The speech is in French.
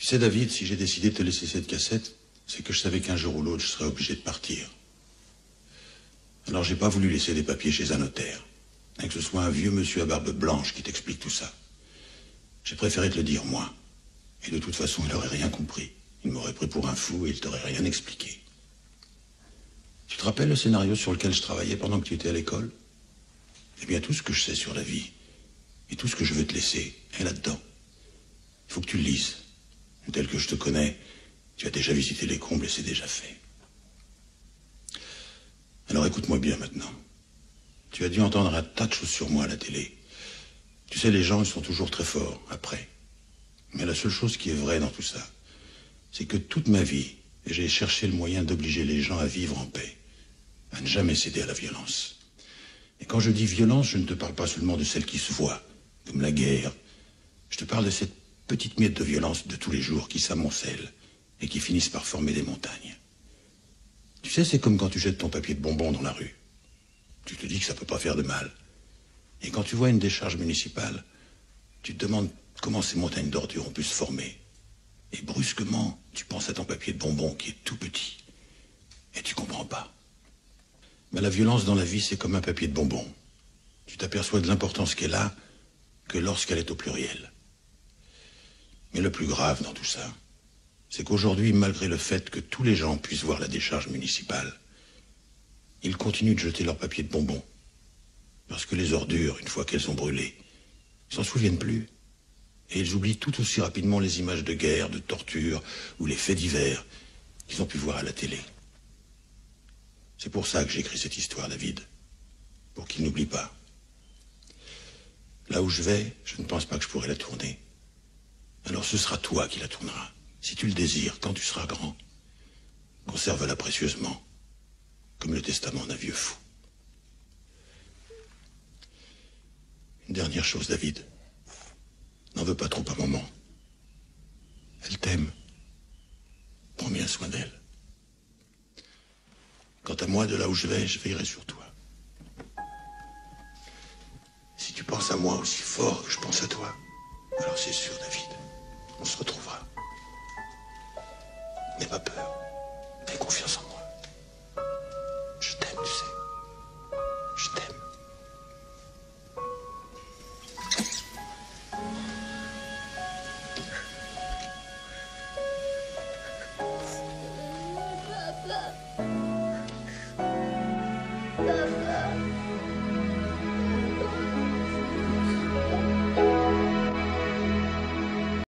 Tu sais, David, si j'ai décidé de te laisser cette cassette, c'est que je savais qu'un jour ou l'autre, je serais obligé de partir. Alors j'ai pas voulu laisser des papiers chez un notaire, et que ce soit un vieux monsieur à barbe blanche qui t'explique tout ça. J'ai préféré te le dire, moi. Et de toute façon, il aurait rien compris. Il m'aurait pris pour un fou et il t'aurait rien expliqué. Tu te rappelles le scénario sur lequel je travaillais pendant que tu étais à l'école? Eh bien, tout ce que je sais sur la vie, et tout ce que je veux te laisser, est là-dedans. Il faut que tu le lises. Tel que je te connais, tu as déjà visité les combles et c'est déjà fait. Alors écoute-moi bien maintenant. Tu as dû entendre un tas de choses sur moi à la télé. Tu sais, les gens, ils sont toujours très forts, après. Mais la seule chose qui est vraie dans tout ça, c'est que toute ma vie, j'ai cherché le moyen d'obliger les gens à vivre en paix, à ne jamais céder à la violence. Et quand je dis violence, je ne te parle pas seulement de celle qui se voit, comme la guerre. Je te parle de cette petite miette de violence de tous les jours qui s'amoncellent et qui finissent par former des montagnes. Tu sais, c'est comme quand tu jettes ton papier de bonbons dans la rue. Tu te dis que ça peut pas faire de mal. Et quand tu vois une décharge municipale, tu te demandes comment ces montagnes d'ordures ont pu se former. Et brusquement, tu penses à ton papier de bonbons qui est tout petit. Et tu comprends pas. Mais la violence dans la vie, c'est comme un papier de bonbons. Tu t'aperçois de l'importance qu'elle a que lorsqu'elle est au pluriel. Mais le plus grave dans tout ça, c'est qu'aujourd'hui, malgré le fait que tous les gens puissent voir la décharge municipale, ils continuent de jeter leur papier de bonbons. Parce que les ordures, une fois qu'elles sont brûlées, ils s'en souviennent plus. Et ils oublient tout aussi rapidement les images de guerre, de torture, ou les faits divers qu'ils ont pu voir à la télé. C'est pour ça que j'ai écrit cette histoire, David. Pour qu'ils n'oublient pas. Là où je vais, je ne pense pas que je pourrai la tourner. Alors ce sera toi qui la tourneras. Si tu le désires, quand tu seras grand, conserve-la précieusement, comme le testament d'un vieux fou. Une dernière chose, David. N'en veux pas trop à maman. Elle t'aime. Prends bien soin d'elle. Quant à moi, de là où je veillerai sur toi. Si tu penses à moi aussi fort que je pense à toi, alors c'est sûr, David, on se retrouvera. N'aie pas peur.